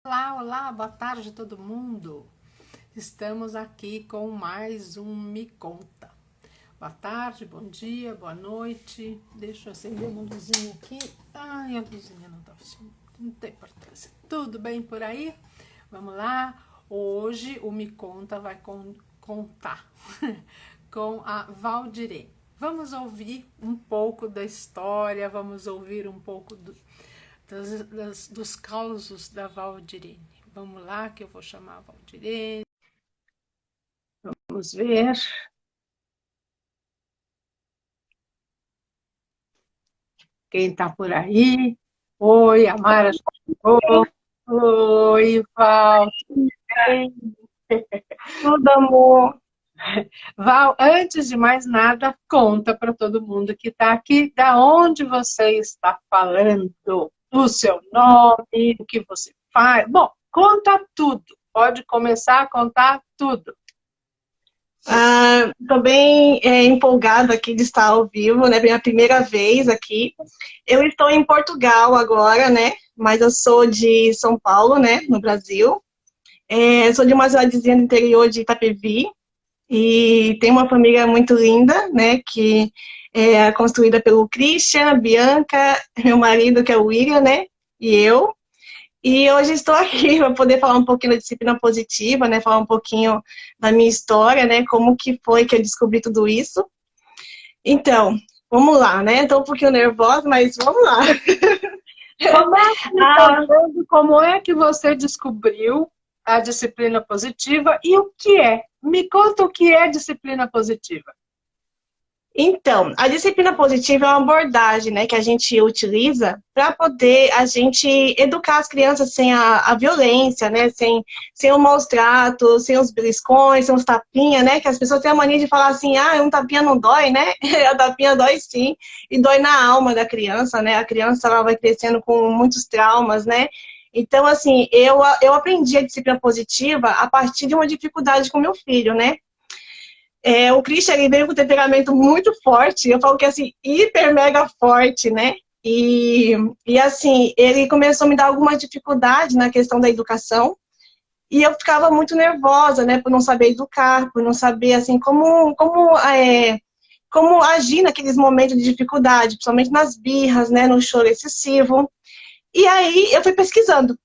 Olá, olá, boa tarde todo mundo. Estamos aqui com mais um Me Conta. Boa tarde, bom dia, boa noite. Deixa eu acender uma luzinha aqui. Ai, a luzinha não tá funcionando. Não tem importância. Tudo bem por aí? Vamos lá. Hoje o Me Conta vai contar com a Valdirene. Vamos ouvir um pouco da história, vamos ouvir um pouco dos causos da Valdirene. Vamos lá, que eu vou chamar a Valdirene. Vamos ver. Quem está por aí? Oi, a Mara já chegou. Oi, Val. Tudo bem? Tudo, amor. Val, antes de mais nada, conta para todo mundo que está aqui da onde você está falando, o seu nome, o que você faz. Bom, conta tudo. Pode começar a contar tudo. Estou bem empolgada aqui de estar ao vivo, né? Minha primeira vez aqui. Eu estou em Portugal agora, né? Mas eu sou de São Paulo, né? No Brasil. Sou de uma cidadezinha do interior de Itapevi e tenho uma família muito linda, né? Que é construída pelo Christian, Bianca, meu marido, que é o William, né? E eu. E hoje estou aqui para poder falar um pouquinho da disciplina positiva, né? Falar um pouquinho da minha história, né? Como que foi que eu descobri tudo isso. Então, vamos lá, né? Estou um pouquinho nervosa, mas vamos lá. Comece me Ah, contando como é que você descobriu a disciplina positiva e o que é. Me conta o que é disciplina positiva. então, a disciplina positiva é uma abordagem, né, que a gente utiliza para poder a gente educar as crianças sem a violência, né, sem o maus tratos, sem os beliscões, sem os tapinhas, né, que as pessoas têm a mania de falar assim, um tapinha não dói, né, a tapinha dói sim, e dói na alma da criança, né, a criança ela vai crescendo com muitos traumas, né, então, assim, eu aprendi a disciplina positiva a partir de uma dificuldade com meu filho, né, o Christian ele veio com um temperamento muito forte, eu falo que assim, hiper mega forte, né? E assim, ele começou a me dar alguma dificuldade na questão da educação, e eu ficava muito nervosa, né, por não saber educar, por não saber assim como agir naqueles momentos de dificuldade, principalmente nas birras, né, no choro excessivo. E aí eu fui pesquisando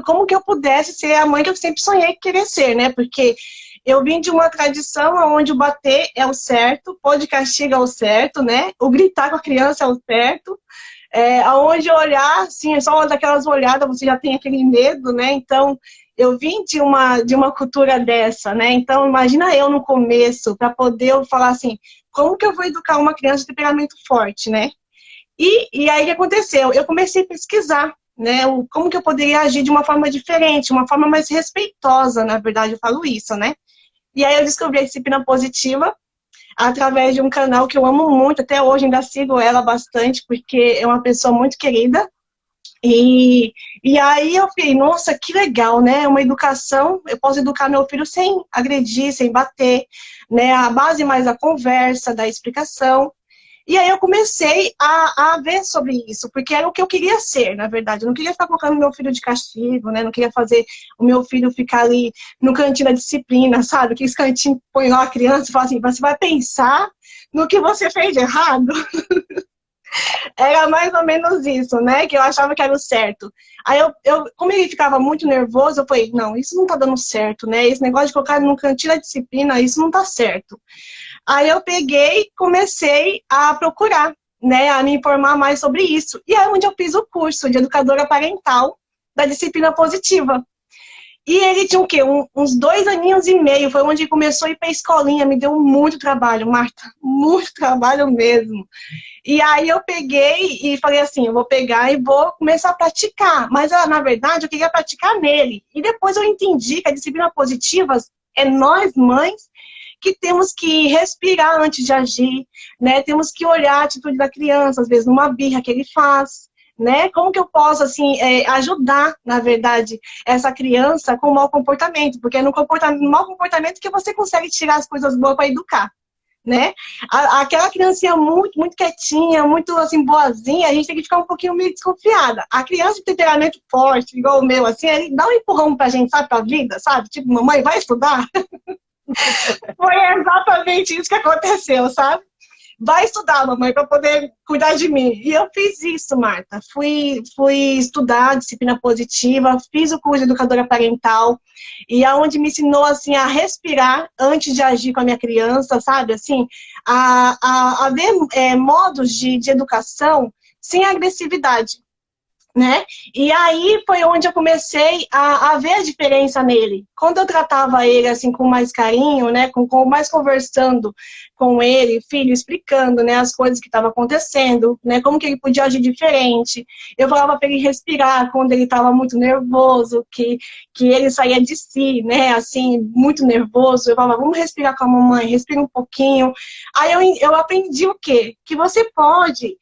como que eu pudesse ser a mãe que eu sempre sonhei querer ser, né? Porque eu vim de uma tradição onde o bater é o certo, pôr de castigo é o certo, né? O gritar com a criança é o certo. Aonde olhar, assim, só daquelas olhadas você já tem aquele medo, né? Então, eu vim de uma cultura dessa, né? Então, imagina eu no começo, para poder eu falar assim, como que eu vou educar uma criança de temperamento forte, né? E aí o que aconteceu? Eu comecei a pesquisar, né? Como que eu poderia agir de uma forma diferente, uma forma mais respeitosa, na verdade, eu falo isso, né? E aí eu descobri a disciplina positiva através de um canal que eu amo muito, até hoje ainda sigo ela bastante, porque é uma pessoa muito querida. E, e aí eu falei, nossa, que legal, né? Uma educação, eu posso educar meu filho sem agredir, sem bater, né? A base mais da conversa, da explicação. E aí eu comecei a ver sobre isso, porque era o que eu queria ser, na verdade. Eu não queria ficar colocando meu filho de castigo, né? Não queria fazer o meu filho ficar ali no cantinho da disciplina, sabe? Que esse cantinho põe lá a criança e fala assim, você vai pensar no que você fez de errado. Era mais ou menos isso, né? Que eu achava que era o certo. Aí como ele ficava muito nervoso, eu falei, não, isso não tá dando certo, né? Esse negócio de colocar no cantinho da disciplina, isso não tá certo. Aí eu peguei e comecei a procurar, né, a me informar mais sobre isso. E é onde eu fiz o curso de educadora parental da disciplina positiva. E ele tinha o quê? Uns 2 aninhos e meio, foi onde começou a ir para a escolinha, me deu muito trabalho, Marta, muito trabalho mesmo. E aí eu peguei e falei assim, eu vou pegar e vou começar a praticar. Mas, na verdade, eu queria praticar nele. E depois eu entendi que a disciplina positiva é nós, mães, que temos que respirar antes de agir, né? Temos que olhar a atitude da criança, às vezes numa birra que ele faz, né? Como que eu posso, assim, ajudar, na verdade, essa criança com mau comportamento? Porque é no mau comportamento que você consegue tirar as coisas boas para educar, né? Aquela criancinha muito quietinha, muito assim, boazinha, a gente tem que ficar um pouquinho meio desconfiada. A criança de temperamento forte, igual o meu, assim, ele dá um empurrão pra gente, sabe, pra vida, sabe? Tipo, mamãe, vai estudar? Foi exatamente isso que aconteceu, sabe? Vai estudar, mamãe, para poder cuidar de mim. E eu fiz isso, Marta. Fui estudar disciplina positiva, fiz o curso de educadora parental, e aonde me ensinou, assim, a respirar antes de agir com a minha criança, sabe? Assim, a ver modos de educação sem agressividade, né? E aí foi onde eu comecei a ver a diferença nele. Quando eu tratava ele assim com mais carinho, né, com mais conversando com ele, filho, explicando, né, as coisas que estavam acontecendo, né, como que ele podia agir diferente. Eu falava para ele respirar quando ele estava muito nervoso, que ele saía de si, né, assim, muito nervoso. Eu falava, vamos respirar com a mamãe, respira um pouquinho. Aí eu aprendi o quê? Que você pode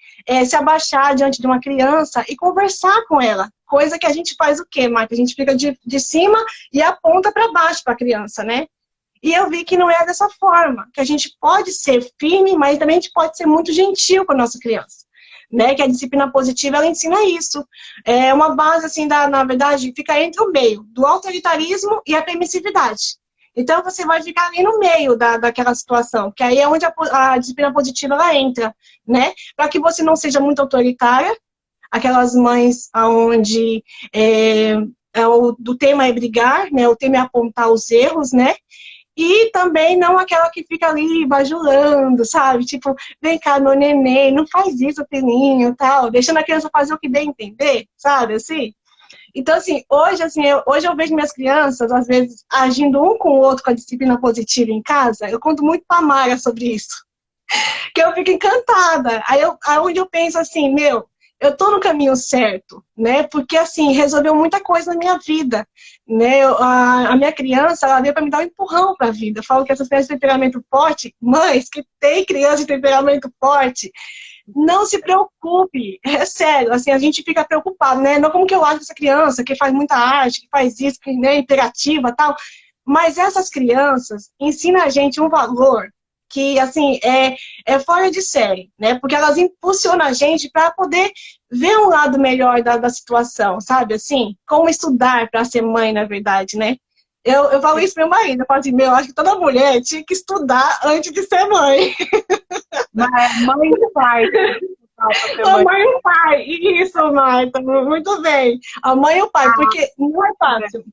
se abaixar diante de uma criança e conversar com ela. Coisa que a gente faz o quê, Marta? A gente fica de cima e aponta para baixo para a criança, né? E eu vi que não é dessa forma, que a gente pode ser firme, mas também a gente pode ser muito gentil com a nossa criança. Né? Que a disciplina positiva, ela ensina isso. É uma base, assim, na verdade, fica entre o meio do autoritarismo e a permissividade. Então, você vai ficar ali no meio daquela situação, que aí é onde a disciplina positiva ela entra, né? Para que você não seja muito autoritária, aquelas mães onde o tema é brigar, né? O tema é apontar os erros, né? E também não aquela que fica ali bajulando, sabe? Tipo, vem cá, meu neném, não faz isso, filhinho, tal. Deixando a criança fazer o que bem entender, sabe? Assim. Então, assim, hoje eu vejo minhas crianças, às vezes, agindo um com o outro com a disciplina positiva em casa. Eu conto muito pra Mara sobre isso. Que eu fico encantada. Aí onde eu penso assim, meu, eu tô no caminho certo, né? Porque, assim, resolveu muita coisa na minha vida, né? A minha criança, ela veio para me dar um empurrão para a vida. Eu falo que essas crianças de temperamento forte, mães que têm criança de temperamento forte, não se preocupe, é sério, assim, a gente fica preocupado, né? Não como que eu acho essa criança que faz muita arte, que faz isso, que né, é imperativa e tal, mas essas crianças ensinam a gente um valor que, assim, é fora de série, né? Porque elas impulsionam a gente para poder ver um lado melhor da situação, sabe? Assim, como estudar para ser mãe, na verdade, né? Eu falo isso pro meu marido, eu falo assim, meu, acho que toda mulher tinha que estudar antes de ser mãe. Mas mãe e pai. A mãe e o pai, isso, Marta, muito bem. A mãe e o pai, porque não é fácil.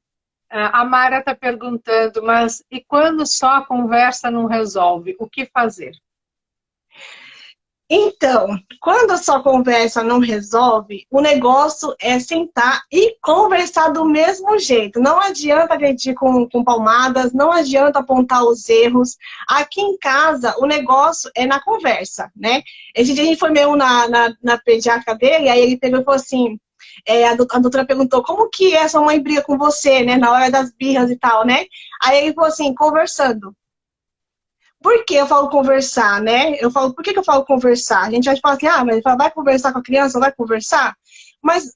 A Mara está perguntando, mas e quando só a conversa não resolve, o que fazer? Então, quando só conversa não resolve, o negócio é sentar e conversar do mesmo jeito. Não adianta agredir com palmadas, não adianta apontar os erros. Aqui em casa, o negócio é na conversa, né? Esse dia a gente foi mesmo na pediatra dele, aí ele pegou e falou assim, a doutora perguntou, como que sua mãe briga com você, né, na hora das birras e tal, né? Aí ele falou assim, conversando. Por que eu falo conversar, né? Eu falo, por que eu falo conversar? A gente vai falar assim, mas vai conversar com a criança, vai conversar? Mas,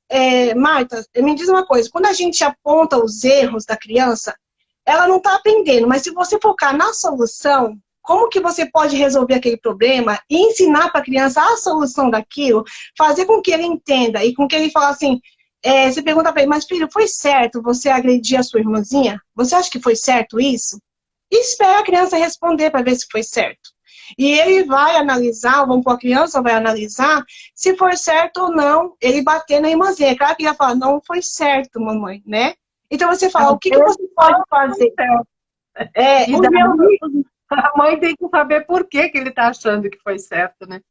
Marta, me diz uma coisa, quando a gente aponta os erros da criança, ela não está aprendendo, mas se você focar na solução, como que você pode resolver aquele problema e ensinar para a criança a solução daquilo, fazer com que ele entenda e com que ele fale assim, você pergunta para ele, mas filho, foi certo você agredir a sua irmãzinha? Você acha que foi certo isso? E espera a criança responder para ver se foi certo. E ele vai analisar, vamos pôr a criança, vai analisar se foi certo ou não ele bater na irmãzinha. É claro que ele vai falar, não foi certo, mamãe, né? Então você fala, o que você pode fazer? A mãe tem que saber por que ele está achando que foi certo, né?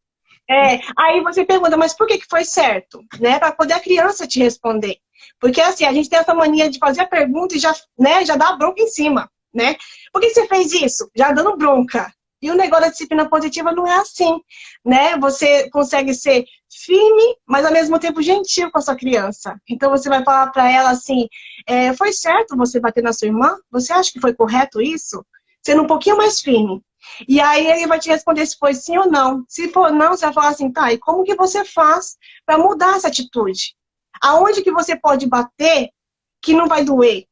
Aí você pergunta, mas por que foi certo? Né? Para poder a criança te responder. Porque assim, a gente tem essa mania de fazer a pergunta e já dá a bronca em cima. Né? Por que você fez isso? Já dando bronca. E o negócio da disciplina positiva não é assim, né? Você consegue ser firme, mas ao mesmo tempo gentil com a sua criança. Então você vai falar para ela assim, foi certo você bater na sua irmã? Você acha que foi correto isso? Sendo um pouquinho mais firme. E aí ele vai te responder se foi sim ou não. Se for não, você vai falar assim, tá, e como que você faz para mudar essa atitude? Aonde que você pode bater que não vai doer?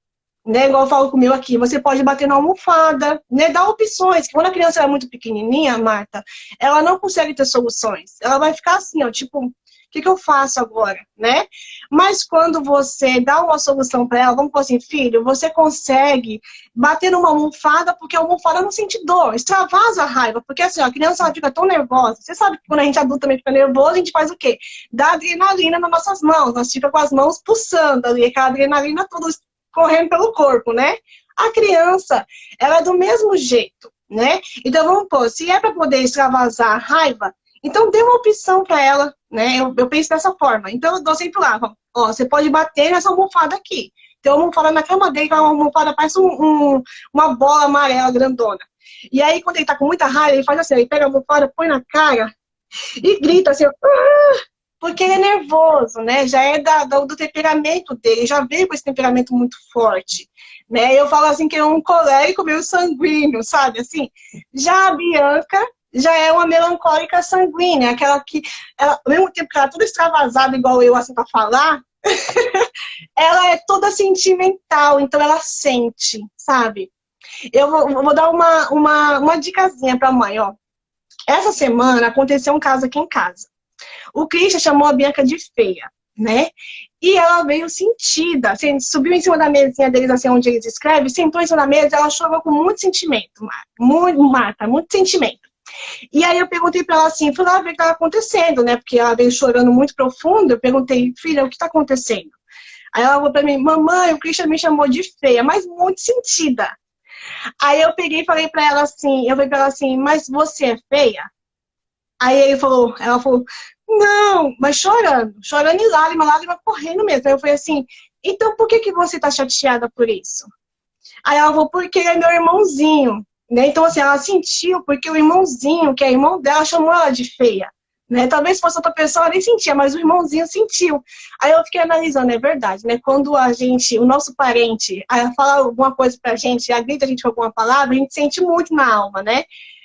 né? Igual eu falo com o meu aqui, você pode bater na almofada, né? Dá opções, que quando a criança é muito pequenininha, Marta, ela não consegue ter soluções. Ela vai ficar assim, ó, tipo, o que que eu faço agora, né? Mas quando você dá uma solução para ela, vamos falar assim, filho, você consegue bater numa almofada porque a almofada não sente dor, extravasa a raiva, porque assim, ó, a criança ela fica tão nervosa. Você sabe que quando a gente adulto também fica nervoso, a gente faz o quê? Dá adrenalina nas nossas mãos, nós fica com as mãos pulsando ali, aquela adrenalina toda correndo pelo corpo, né? A criança, ela é do mesmo jeito, né? Então, vamos pôr, se é para poder extravasar a raiva, então dê uma opção para ela, né? Eu penso dessa forma. Então, eu dou sempre lá, ó, você pode bater nessa almofada aqui. Tem uma almofada na cama dele, que é uma almofada parece uma bola amarela grandona. E aí, quando ele tá com muita raiva, ele faz assim, ele pega a almofada, põe na cara e grita assim, porque ele é nervoso, né? Já é do temperamento dele, já veio com esse temperamento muito forte, né? Eu falo assim que é um colérico meio sanguíneo, sabe? Assim, já a Bianca já é uma melancólica sanguínea, aquela que, ela, ao mesmo tempo que ela é toda extravasada, igual eu, assim, pra falar, ela é toda sentimental, então ela sente, sabe? Eu vou dar uma dicasinha pra mãe, ó. Essa semana aconteceu um caso aqui em casa. O Christian chamou a Bianca de feia, né? E ela veio sentida, assim, subiu em cima da mesinha deles, assim, onde eles escrevem, sentou em cima da mesa, ela chorou com muito sentimento, Marta, muito sentimento. E aí eu perguntei pra ela assim, fui lá ver o que estava acontecendo, né? Porque ela veio chorando muito profundo, eu perguntei, filha, o que está acontecendo? Aí ela falou pra mim, mamãe, o Christian me chamou de feia, mas muito sentida. Aí eu peguei e falei pra ela assim, eu falei pra ela assim, mas você é feia? Aí ela falou, não, mas chorando em lágrima correndo mesmo. Aí eu falei assim, então por que você tá chateada por isso? Aí ela falou, porque ele é meu irmãozinho, né? Então assim, ela sentiu porque o irmãozinho, que é irmão dela, chamou ela de feia, né? Talvez se fosse outra pessoa, ela nem sentia, mas o irmãozinho sentiu. Aí eu fiquei analisando, é verdade, né? Quando o nosso parente, fala alguma coisa pra gente, agride a gente com alguma palavra, a gente sente muito na alma, né?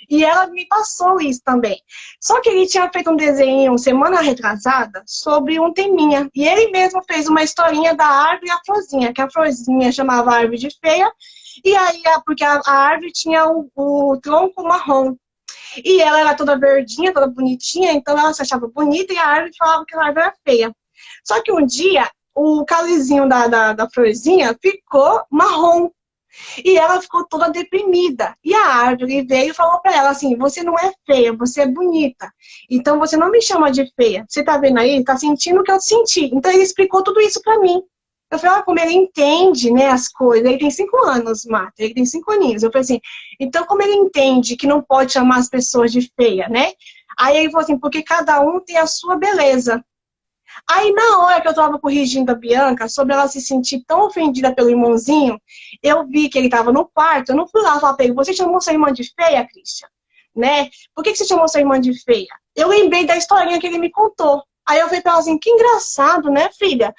E ela me passou isso também. Só que ele tinha feito um desenho semana retrasada sobre um teminha. E ele mesmo fez uma historinha da árvore e a florzinha, que a florzinha chamava árvore de feia, e aí, porque a árvore tinha o tronco marrom. E ela era toda verdinha, toda bonitinha, então ela se achava bonita e a árvore falava que a árvore era feia. Só que um dia, o calizinho da florzinha ficou marrom. E ela ficou toda deprimida. E a árvore veio e falou pra ela assim, você não é feia, você é bonita. Então você não me chama de feia. Você tá vendo aí? Tá sentindo o que eu senti. Então ele explicou tudo isso pra mim. Eu falei, como ele entende, né, as coisas. Ele tem 5 anos, Marta. Ele tem 5 aninhos. Eu falei assim, então como ele entende que não pode chamar as pessoas de feia, né? Aí ele falou assim, porque cada um tem a sua beleza. Aí, na hora que eu tava corrigindo a Bianca, sobre ela se sentir tão ofendida pelo irmãozinho, eu vi que ele tava no quarto, eu não fui lá falar pra ele, você chamou sua irmã de feia, Christian? Né? Por que você chamou sua irmã de feia? Eu lembrei da historinha que ele me contou. Aí eu falei pra ela assim, que engraçado, né, filha?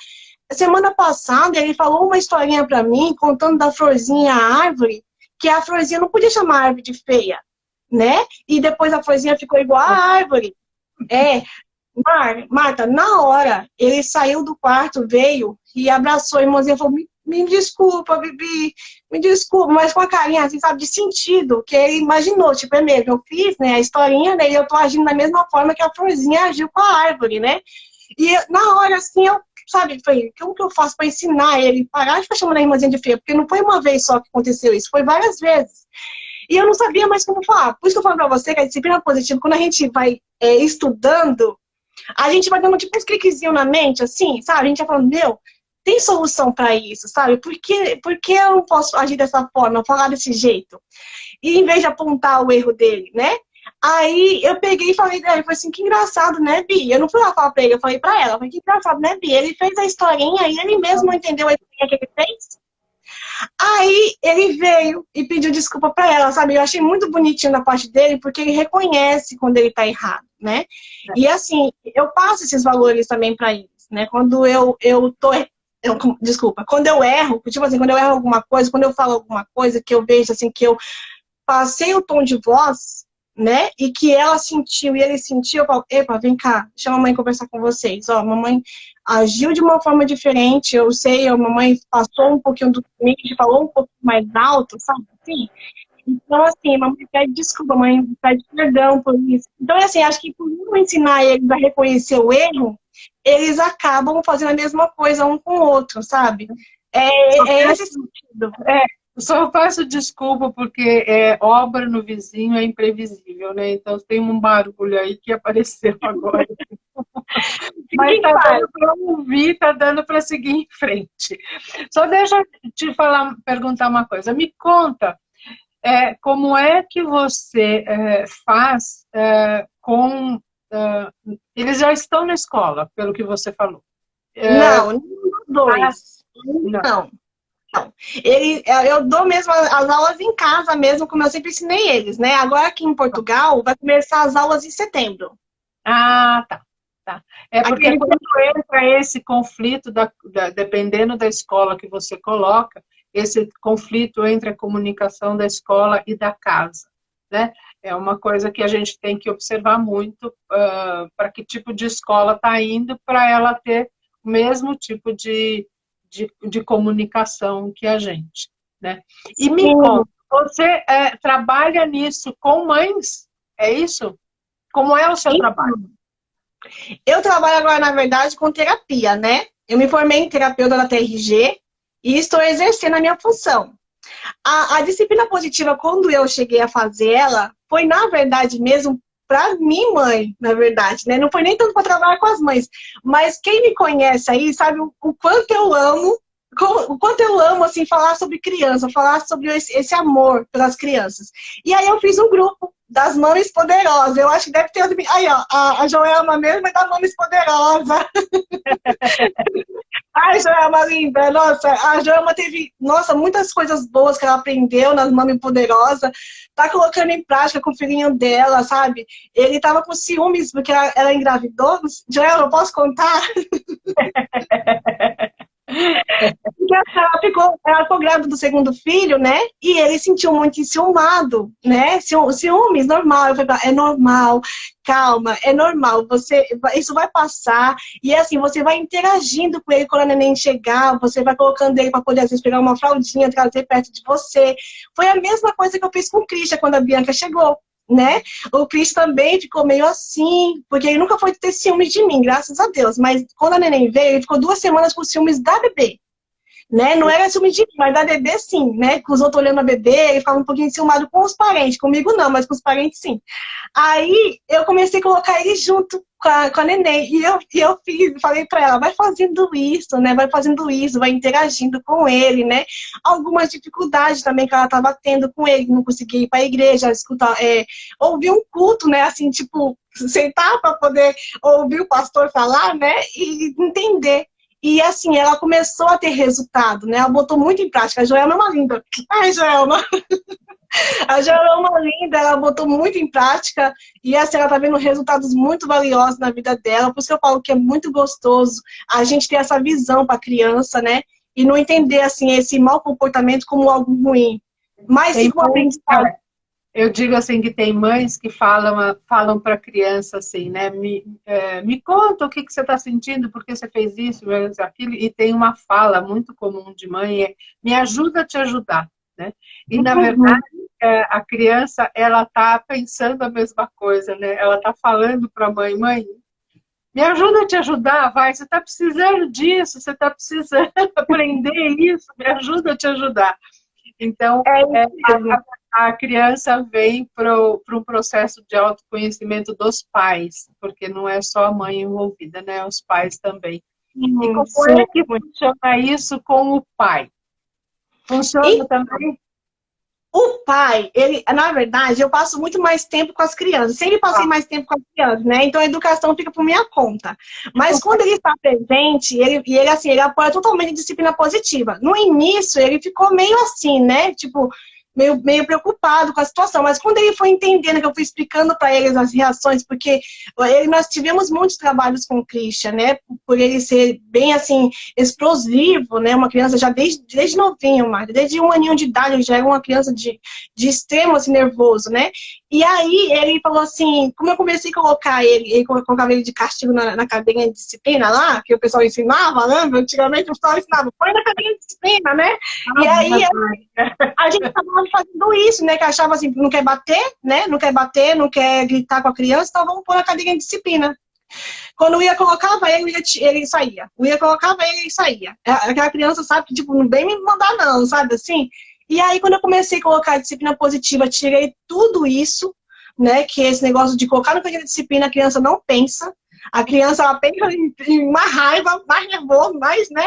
Semana passada ele falou uma historinha pra mim, contando da florzinha e a árvore, que a florzinha não podia chamar a árvore de feia, né? E depois a florzinha ficou igual à árvore. É, Marta, na hora, ele saiu do quarto, veio e abraçou a irmãzinha e falou, me desculpa, Bibi, me desculpa, mas com a carinha, assim, sabe, de sentido, que ele imaginou, tipo, é mesmo, eu fiz, né, a historinha, né, e eu tô agindo da mesma forma que a florzinha agiu com a árvore, né, e na hora, assim, eu, sabe, falei, como que eu faço pra ensinar ele, parar de ficar chamando a irmãzinha de feia, porque não foi uma vez só que aconteceu isso, foi várias vezes. E eu não sabia mais como falar. Por isso que eu falo pra você que a disciplina positiva, quando a gente vai estudando, a gente vai dando tipo uns cliquezinhos na mente, assim, sabe? A gente vai falando, meu, tem solução pra isso, sabe? Por que eu não posso agir dessa forma, falar desse jeito? E em vez de apontar o erro dele, né? Aí eu peguei e falei, falei assim, que engraçado, né, Bi? Eu não fui lá falar pra ele, eu falei pra ela, eu falei, que engraçado, né, Bi? Ele fez a historinha e ele mesmo não entendeu a historinha que ele fez. Aí ele veio e pediu desculpa pra ela, sabe? Eu achei muito bonitinho da parte dele, porque ele reconhece quando ele tá errado, né? E assim, eu passo esses valores também pra eles, né? Quando desculpa, quando eu erro, tipo assim, quando eu erro alguma coisa, quando eu falo alguma coisa que eu vejo assim, que eu passei o tom de voz, né? E que ela sentiu e ele sentiu, eu falo, epa, vem cá, deixa a mamãe conversar com vocês. Ó, a mamãe agiu de uma forma diferente, eu sei, a mamãe passou um pouquinho do limite, falou um pouco mais alto, sabe assim? Então, assim, a mamãe pede desculpa, a mãe pede perdão por isso. Então, assim, acho que por não ensinar eles a reconhecer o erro, eles acabam fazendo a mesma coisa um com o outro, sabe? É esse sentido. Só faço desculpa porque obra no vizinho é imprevisível, né? Então tem um barulho aí que apareceu agora. Mas tá dando para ouvir, tá dando para seguir em frente. Só deixa eu te perguntar uma coisa. Me conta, como é que você faz com... eles já estão na escola, pelo que você falou. Não, nenhum dos dois. Não. Eu dou mesmo as aulas em casa mesmo, como eu sempre ensinei eles, né? Agora aqui em Portugal, vai começar as aulas em setembro. Ah, tá. É porque Aquele... quando entra esse conflito, dependendo da escola que você coloca, esse conflito entre a comunicação da escola e da casa, né? É uma coisa que a gente tem que observar muito para que tipo de escola está indo, para ela ter o mesmo tipo de comunicação que a gente, né? E me conta, você trabalha nisso com mães? É isso? Como é o seu trabalho? Eu trabalho agora, na verdade, com terapia, né? Eu me formei em terapeuta da TRG e estou exercendo a minha função. A disciplina positiva, quando eu cheguei a fazer ela, foi, na verdade, mesmo para mim, mãe, na verdade, né? Não foi nem tanto para trabalhar com as mães, mas quem me conhece aí sabe o quanto eu amo, assim, falar sobre criança, falar sobre esse amor pelas crianças. E aí eu fiz um grupo das Mames Poderosas. Eu acho que deve ter... Aí, ó, a Joelma mesmo é da Mames Poderosa. Ai, Joelma linda. Nossa, a Joelma teve, nossa, muitas coisas boas que ela aprendeu nas Mames Poderosas. Tá colocando em prática com o filhinho dela, sabe? Ele tava com ciúmes porque ela engravidou. Joelma, eu posso contar? Ela ficou grávida do segundo filho, né? E ele sentiu muito enciumado, né? Ciúmes, normal. Eu falei, é normal, calma, é normal. Isso vai passar. E assim, você vai interagindo com ele quando a neném chegar, você vai colocando ele para poder, às vezes, pegar uma fraldinha, trazer perto de você. Foi a mesma coisa que eu fiz com o Christian quando a Bianca chegou, né? O Cris também ficou meio assim, porque ele nunca foi ter ciúmes de mim, graças a Deus. Mas quando a neném veio, ele ficou 2 semanas com ciúmes da bebê. Né? Não era ciúme de mim, mas da bebê sim, né? Com os outros olhando a bebê, ele ficava um pouquinho enciumado com os parentes. Comigo não, mas com os parentes sim. Aí eu comecei a colocar ele junto com a neném. E eu falei pra ela, vai fazendo isso, né? Vai fazendo isso, vai interagindo com ele, né? Algumas dificuldades também que ela tava tendo com ele, não conseguia ir pra igreja, escutar, ouvir um culto, né? Assim, tipo, sentar para poder ouvir o pastor falar, né? E entender. E assim, ela começou a ter resultado, né? Ela botou muito em prática. A Joelma é uma linda. Ai, Joelma! A Joelma é uma linda, ela botou muito em prática. E assim, ela tá vendo resultados muito valiosos na vida dela. Por isso que eu falo que é muito gostoso a gente ter essa visão para a criança, né? E não entender, assim, esse mau comportamento como algo ruim. Mas sim como aprendizado. Eu digo assim que tem mães que falam para a criança assim, né? Me conta o que você está sentindo, por que você fez isso, aquilo, e tem uma fala muito comum de mãe, me ajuda a te ajudar, né? E na verdade a criança ela está pensando a mesma coisa, né? Ela está falando para a mãe, me ajuda a te ajudar, vai, você está precisando disso, você está precisando aprender isso, me ajuda a te ajudar. Então, a criança vem para um processo de autoconhecimento dos pais, porque não é só a mãe envolvida, né? Os pais também. E como é que funciona isso com o pai? Funciona também? O pai, ele, na verdade, eu passo muito mais tempo com as crianças. Sempre passei mais tempo com as crianças, né? Então a educação fica por minha conta. Mas quando ele está presente, ele apoia totalmente a disciplina positiva. No início, ele ficou meio assim, né? Tipo, meio preocupado com a situação. Mas quando ele foi entendendo, que eu fui explicando para ele as reações, porque nós tivemos muitos trabalhos com o Christian, né? Por ele ser bem, assim, explosivo, né? Uma criança já desde novinho, Mário, desde 1 aninho de idade, ele já era uma criança de extremo, assim, nervoso, né? E aí ele falou assim, como eu comecei a colocar ele colocava ele de castigo na cadeira de disciplina lá, que o pessoal ensinava, né? Antigamente o pessoal ensinava, põe na cadeira de disciplina, né? E aí a gente estava fazendo isso, né? Que achava assim, não quer bater, né? Não quer bater, não quer gritar com a criança, então vamos pôr na cadeira de disciplina. Quando eu ia colocava ele saía. Eu ia colocava ele saía. Aquela criança sabe que, tipo, não vem me mandar não, sabe assim? E aí, quando eu comecei a colocar a disciplina positiva, tirei tudo isso, né? Que esse negócio de colocar no cadeira de disciplina, a criança não pensa. A criança, ela pensa em uma raiva, mais nervoso, mais, né?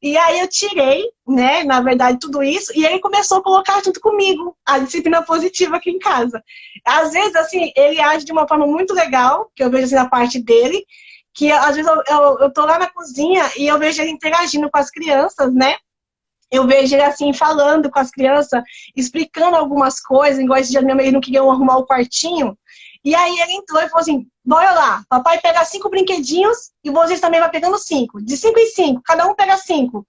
E aí eu tirei, né, na verdade, tudo isso, e ele começou a colocar junto comigo a disciplina positiva aqui em casa. Às vezes, assim, ele age de uma forma muito legal, que eu vejo assim na parte dele, que às vezes eu tô lá na cozinha e eu vejo ele interagindo com as crianças, né? Eu vejo ele assim, falando com as crianças, explicando algumas coisas, igual esse dia minha mãe não queria arrumar o quartinho. E aí ele entrou e falou assim, bora lá, papai pega 5 brinquedinhos e vocês também vão pegando 5. De 5 em 5, cada um pega 5.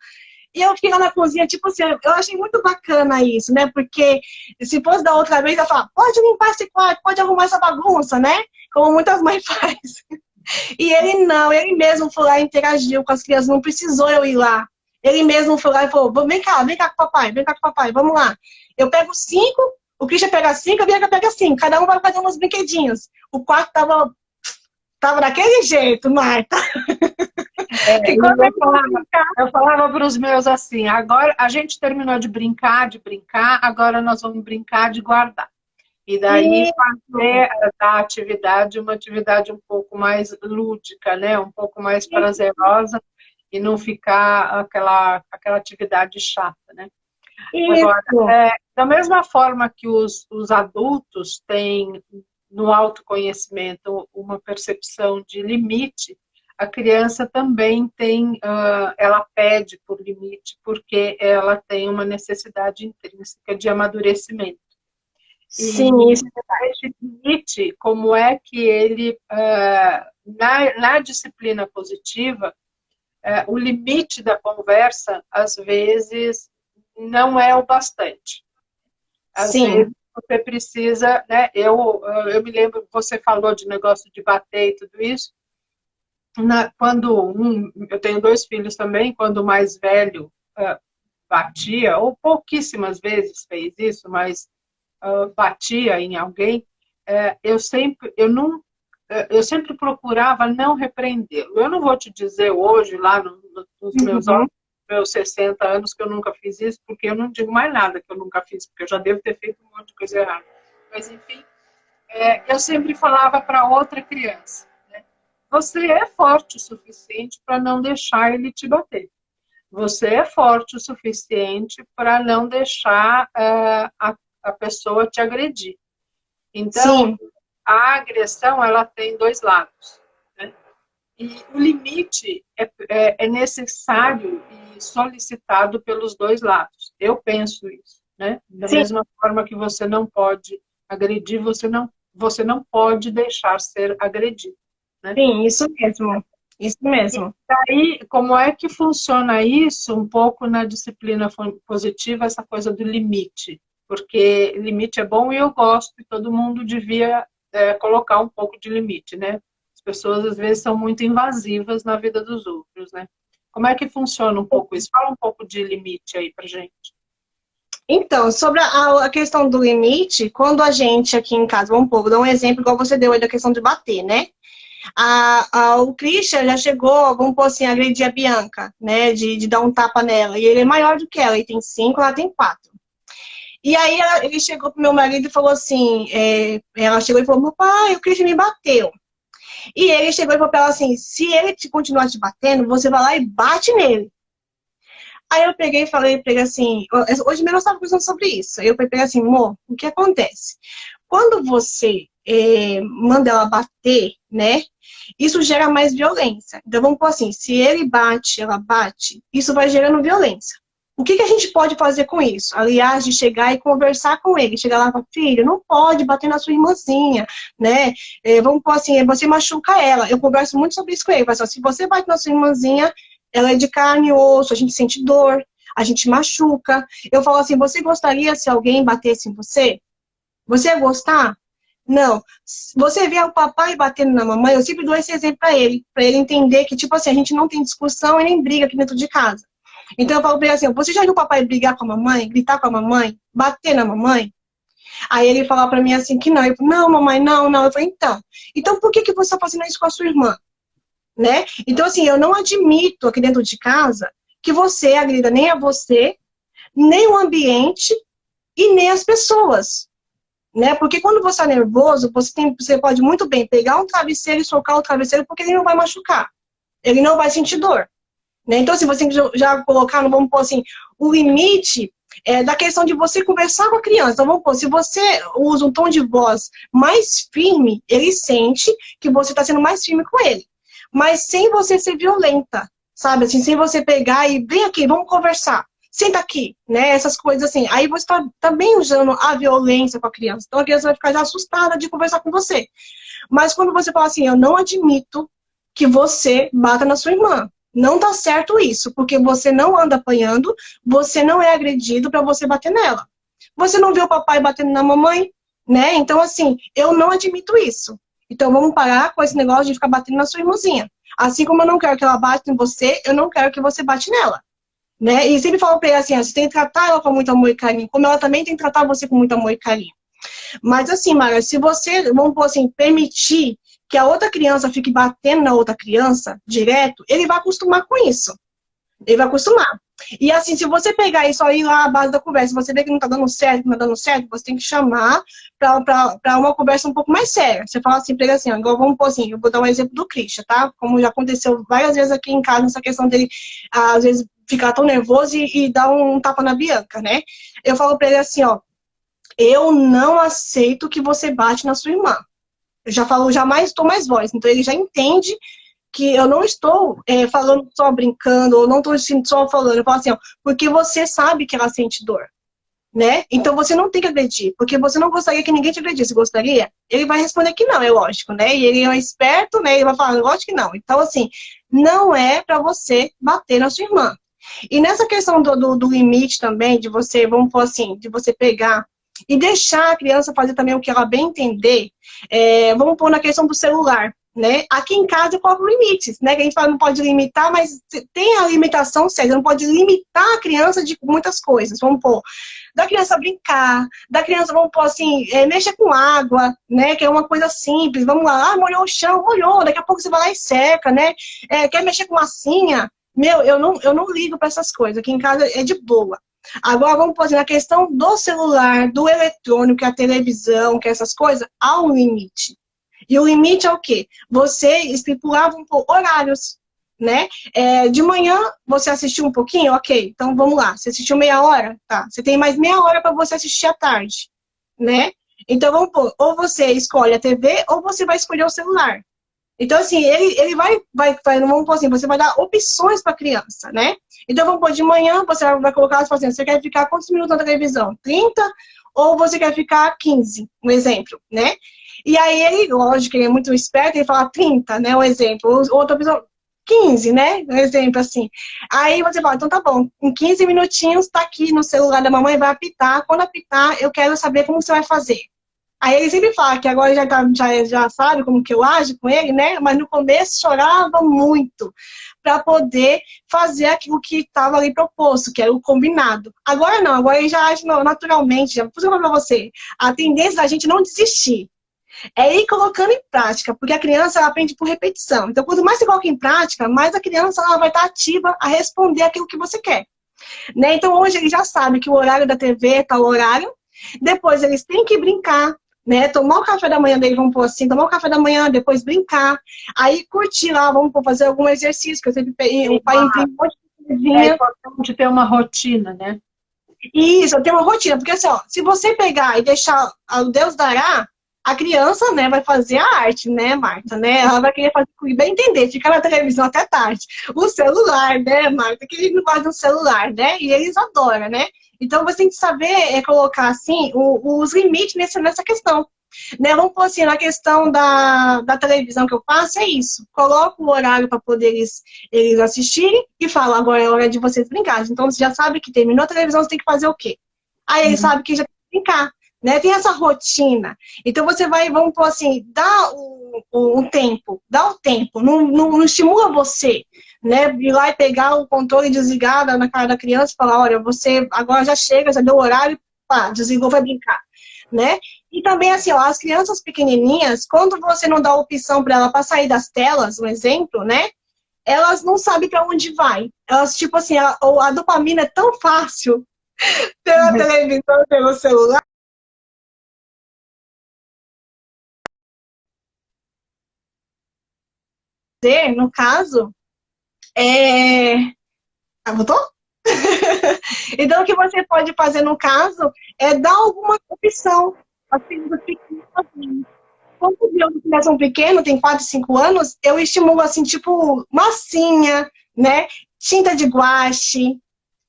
E eu fiquei lá na cozinha, tipo assim, eu achei muito bacana isso, né? Porque se fosse da outra vez, eu falar, pode limpar esse quarto, pode arrumar essa bagunça, né? Como muitas mães fazem. E ele não, ele mesmo foi lá e interagiu com as crianças, não precisou eu ir lá. Ele mesmo foi lá e falou, vem cá com o papai, vem cá com o papai, vamos lá. Eu pego 5, o Christian pega 5, a Bianca pega 5, cada um vai fazendo uns brinquedinhos. O quarto tava daquele jeito, Marta. Eu falava para os meus assim, agora a gente terminou de brincar, agora nós vamos brincar de guardar. E daí fazer da atividade uma atividade um pouco mais lúdica, né? Um pouco mais prazerosa e não ficar aquela atividade chata, né? Agora, da mesma forma que os adultos têm no autoconhecimento uma percepção de limite, a criança também tem, ela pede por limite, porque ela tem uma necessidade intrínseca de amadurecimento. Sim, esse limite, como é que ele, na disciplina positiva, o limite da conversa, às vezes, não é o bastante. Às vezes, você precisa, né? Eu me lembro, você falou de negócio de bater e tudo isso. Eu tenho 2 filhos também, quando o mais velho batia, ou pouquíssimas vezes fez isso, mas batia em alguém, eu sempre procurava não repreendê-lo. Eu não vou te dizer hoje, lá nos meus 60 anos, que eu nunca fiz isso, porque eu não digo mais nada que eu nunca fiz, porque eu já devo ter feito um monte de coisa errada. Mas, enfim, eu sempre falava para outra criança, né? Você é forte o suficiente para não deixar ele te bater. Você é forte o suficiente para não deixar a pessoa te agredir. Então, a agressão, ela tem 2 lados, né? E o limite é necessário e solicitado pelos 2 lados. Eu penso isso, né? Da mesma forma que você não pode agredir, você não pode deixar ser agredido, né? Sim, isso mesmo. Isso mesmo. E daí, como é que funciona isso um pouco na disciplina positiva, essa coisa do limite? Porque limite é bom e eu gosto, e todo mundo devia colocar um pouco de limite, né? As pessoas, às vezes, são muito invasivas na vida dos outros, né? Como é que funciona um pouco isso? Fala um pouco de limite aí pra gente. Então, sobre a questão do limite, quando a gente aqui em casa, vou dar um exemplo, igual você deu aí da questão de bater, né? O Christian já chegou, vamos pôr assim, a agredir a Bianca, né? De dar um tapa nela. E ele é maior do que ela, ele tem 5, ela tem 4. E aí ele chegou pro meu marido e falou assim, ela chegou e falou, papai, o Christian me bateu. E ele chegou e falou pra ela assim, se ele continuar te batendo, você vai lá e bate nele. Aí eu peguei e falei assim, hoje mesmo eu estava conversando sobre isso. Aí eu peguei assim, amor, o que acontece? Quando você manda ela bater, né, isso gera mais violência. Então vamos pôr assim, se ele bate, ela bate, isso vai gerando violência. O que a gente pode fazer com isso? Aliás, de chegar e conversar com ele. Chegar lá e falar, filho, não pode bater na sua irmãzinha, né? Vamos pôr assim, você machuca ela. Eu converso muito sobre isso com ele. Falo assim, se você bate na sua irmãzinha, ela é de carne e osso, a gente sente dor, a gente machuca. Eu falo assim, você gostaria se alguém batesse em você? Você ia gostar? Não. Você vê o papai batendo na mamãe, eu sempre dou esse exemplo para ele entender que, tipo assim, a gente não tem discussão e nem briga aqui dentro de casa. Então eu falo pra ele assim, você já viu o papai brigar com a mamãe, gritar com a mamãe, bater na mamãe? Aí ele fala pra mim assim que não. Eu falo, não, mamãe, não, não. Eu falei, então por que você tá fazendo isso com a sua irmã? Né? Então assim, eu não admito aqui dentro de casa que você agrida nem a você, nem o ambiente e nem as pessoas. Né? Porque quando você é nervoso, você pode muito bem pegar um travesseiro e socar o travesseiro porque ele não vai machucar. Ele não vai sentir dor. Né? Então, assim, você tem que já colocar, vamos pôr assim, o limite da questão de você conversar com a criança. Então, vamos pôr, se você usa um tom de voz mais firme, ele sente que você está sendo mais firme com ele. Mas sem você ser violenta, sabe? Assim, sem você pegar e vem aqui, vamos conversar. Senta aqui, né? Essas coisas assim. Aí você está também usando a violência com a criança. Então, a criança vai ficar já assustada de conversar com você. Mas quando você fala assim, eu não admito que você bata na sua irmã. Não tá certo isso, porque você não anda apanhando, você não é agredido para você bater nela. Você não vê o papai batendo na mamãe, né? Então, assim, eu não admito isso. Então, vamos parar com esse negócio de ficar batendo na sua irmãzinha. Assim como eu não quero que ela bata em você, eu não quero que você bate nela. Né? E sempre falo pra ele assim, você tem que tratar ela com muito amor e carinho, como ela também tem que tratar você com muito amor e carinho. Mas assim, Mara, se você, vamos pôr assim, permitir que a outra criança fique batendo na outra criança direto, ele vai acostumar com isso. Ele vai acostumar. E assim, se você pegar isso aí lá à base da conversa, você vê que não tá dando certo, não tá dando certo, você tem que chamar pra uma conversa um pouco mais séria. Você fala assim pra ele assim, ó, igual vamos pôr assim, eu vou dar um exemplo do Christian, tá? Como já aconteceu várias vezes aqui em casa, essa questão dele, às vezes, ficar tão nervoso e dar um tapa na Bianca, né? Eu falo pra ele assim, ó, eu não aceito que você bate na sua irmã. Eu já falo, jamais estou mais voz. Então ele já entende que eu não estou falando só brincando, ou não estou só falando. Eu falo assim, ó, porque você sabe que ela sente dor, né? Então você não tem que agredir, porque você não gostaria que ninguém te agredisse. Gostaria? Ele vai responder que não, é lógico, né? E ele é esperto, né? Ele vai falar, lógico que não. Então, assim, não é para você bater na sua irmã. E nessa questão do limite também, de você, vamos pôr assim, de você pegar e deixar a criança fazer também o que ela bem entender, vamos pôr na questão do celular, né? Aqui em casa eu coloco limites, né? Que a gente fala não pode limitar, mas tem a limitação séria, não pode limitar a criança de muitas coisas, vamos pôr. Da criança brincar, da criança, vamos pôr assim, mexer com água, né? Que é uma coisa simples, vamos lá, molhou o chão, molhou, daqui a pouco você vai lá e seca, né? Quer mexer com massinha? Meu, eu não ligo para essas coisas, aqui em casa é de boa. Agora vamos fazer na questão do celular, do eletrônico, que é a televisão, que é essas coisas, há um limite. E o limite é o quê? Você estipulava horários, né? De manhã você assistiu um pouquinho, ok, então vamos lá. Você assistiu meia hora? Tá. Você tem mais meia hora para você assistir à tarde, né? Então vamos pôr, ou você escolhe a TV ou você vai escolher o celular. Então, assim, ele vai vamos pôr assim, você vai dar opções para a criança, né? Então, vamos pôr de manhã, você vai colocar as assim, você quer ficar quantos minutos na televisão? 30? Ou você quer ficar 15? Um exemplo, né? E aí ele, lógico, ele é muito esperto, ele fala 30, né? Um exemplo. Outra pessoa, 15, né? Um exemplo assim. Aí você fala, então tá bom, em 15 minutinhos tá aqui no celular da mamãe, vai apitar. Quando apitar, eu quero saber como você vai fazer. Aí ele sempre fala que agora já sabe como que eu ajo com ele, né? Mas no começo chorava muito para poder fazer aquilo que estava ali proposto, que era o combinado. Agora não, agora ele já age naturalmente. Já vou falar para você, a tendência da gente não desistir é ir colocando em prática, porque a criança ela aprende por repetição. Então, quanto mais você coloca em prática, mais a criança ela vai estar ativa a responder aquilo que você quer. Né? Então, hoje ele já sabe que o horário da TV é tal horário, depois eles têm que brincar, né? Tomar o café da manhã dele, vamos pôr assim, tomar o café da manhã, depois brincar, aí curtir lá, vamos pôr, fazer algum exercício, que eu sempre o pai imprime um monte de coisinha. É importante ter uma rotina, né? Isso, eu tenho uma rotina, porque assim, ó, se você pegar e deixar o Deus dará, A criança, né, vai fazer a arte, né, Marta, né? Ela vai querer fazer, bem entender, ficar na televisão até tarde. O celular, né, Marta? Que a gente não gosta do celular, né? E eles adoram, né? Então você tem que saber colocar, assim, os limites nessa questão. Né? Vamos pôr assim, na questão da televisão que eu faço, é isso. Coloco o horário para poder eles assistirem e falo, agora é hora de vocês brincarem. Então você já sabe que terminou a televisão, você tem que fazer o quê? Aí eles sabem que já tem que brincar. Né? Tem essa rotina. Então você vai, vamos pôr assim, dá o tempo, não estimula você, né? Ir lá e pegar o controle e desligar na cara da criança e falar, olha, você agora já chega, já deu o horário, pá, desligou, vai brincar, né? E também assim, ó, as crianças pequenininhas, quando você não dá opção para ela para sair das telas, um exemplo, né? Elas não sabem para onde vai. Elas, tipo assim, a dopamina é tão fácil pela televisão, pelo celular. No caso, voltou? Então, o que você pode fazer no caso é dar alguma opção às crianças pequenas. Quando eu são pequeno, tem 4, 5 anos, eu estimulo assim, tipo, massinha, né? Tinta de guache,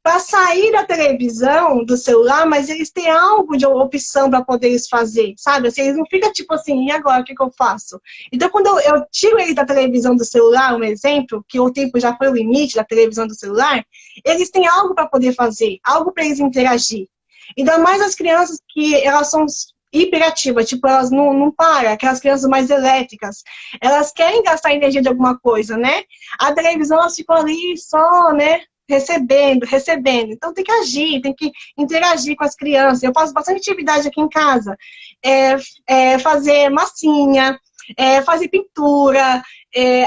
para sair da televisão, do celular, mas eles têm algo de opção para poder eles fazer, sabe? Assim, eles não ficam tipo assim, e agora, o que eu faço? Então, quando eu tiro eles da televisão do celular, um exemplo, que o tempo já foi o limite da televisão do celular, eles têm algo para poder fazer, algo para eles interagir. Ainda mais as crianças que elas são hiperativas, tipo, elas não param, aquelas crianças mais elétricas, elas querem gastar energia de alguma coisa, né? A televisão, elas ficam ali só, né? Recebendo. Então tem que agir, tem que interagir com as crianças. Eu faço bastante atividade aqui em casa. Fazer massinha, fazer pintura.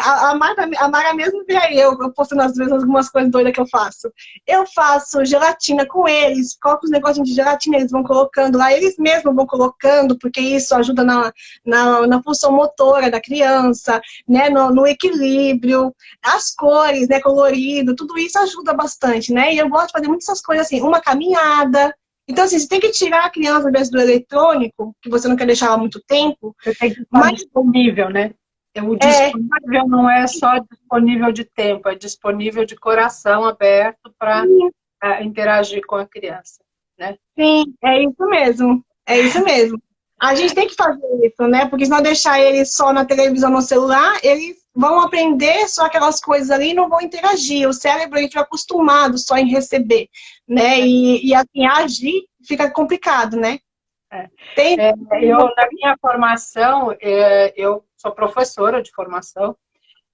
A Mara mesmo vê aí eu postando às vezes algumas coisas doidas que eu faço. Eu faço gelatina com eles, coloco os negocinhos de gelatina, eles vão colocando lá, eles mesmos vão colocando, porque isso ajuda na função motora da criança, né, no equilíbrio, as cores, né, colorido, tudo isso ajuda bastante, né? E eu gosto de fazer muitas essas coisas assim, uma caminhada. Então, assim, você tem que tirar a criança, às vezes, do eletrônico, que você não quer deixar ela muito tempo. Você tem que estar disponível, né? O disponível não é só disponível de tempo, é disponível de coração aberto para interagir com a criança, né? Sim, é isso mesmo. É isso mesmo. A gente tem que fazer isso, né? Porque se não deixar eles só na televisão, no celular, eles vão aprender só aquelas coisas ali e não vão interagir. O cérebro, a gente vai acostumado só em receber, né? E assim, agir fica complicado, né? Na minha formação, eu sou professora de formação